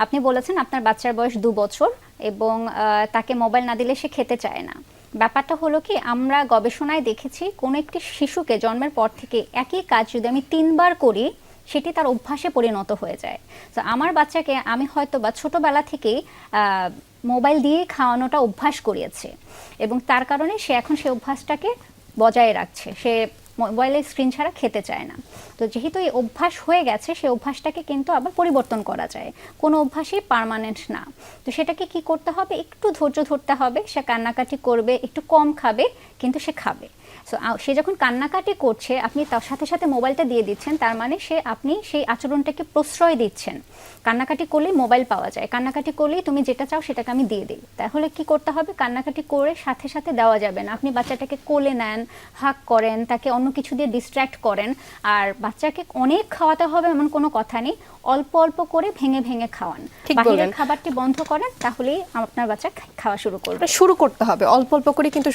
আপনি বলেছেন আপনার বাচ্চার বয়স 2 বছর এবং তাকে মোবাইল না দিলে সে খেতে চায় না। ব্যাপারটা হলো কি, আমরা গবেষণায় দেখেছি কোনো একটি শিশুকে জন্মের পর থেকে একই কাজ যদি আমি 3 বার করি সেটি তার অভ্যাসে পরিণত হয়ে যায়। তো আমার বাচ্চাকে আমি হয়তো বা ছোটবেলা থেকেই মোবাইল দিয়ে খাওয়ানোটা অভ্যাস করিয়েছি এবং তার কারণে সে এখন সেই অভ্যাসটাকে বজায় রাখছে। সে মোবাইলের স্ক্রিন ছাড়া খেতে চায় না। তো যেহেতু এই অভ্যাস হয়ে গেছে, সেই অভ্যাসটাকে কিন্তু আবার পরিবর্তন করা যায়, কোনো অভ্যাসই পার্মানেন্ট না। তো সেটাকে কি করতে হবে, একটু ধৈর্য ধরতে হবে। সে কান্নাকাটি করবে, একটু কম খাবে, কিন্তু সে খাবে। সো সে যখন কান্নাকাটি করছে, আপনি তার সাথে সাথে মোবাইলটা দিয়ে দিচ্ছেন, তার মানে আপনি সেই আচরণটাকে প্রশ্রয় দিচ্ছেন। কান্নাকাটি করলেই মোবাইল পাওয়া যায়, কান্নাকাটি করলেই তুমি যেটা চাও সেটাকে আমি দিয়ে দিই। তাহলে কি করতে হবে, কান্নাকাটি করে সাথে সাথে দেওয়া যাবে না। আপনি বাচ্চাটাকে কোলে নেন, হাগ করেন, তাকে অন্য কিছু দিয়ে ডিস্ট্র্যাক্ট করেন। আর বাচ্চাকে অনেক খাওয়াতে হবে এমন কোনো কথা নেই, অল্প অল্প করে ভেঙে ভেঙে খাওয়ান। বাহিরের খাবারটি বন্ধ করেন, তাহলেই আপনার বাচ্চা খাওয়া শুরু করবে। শুরু করতে হবে অল্প অল্প করে, কিন্তু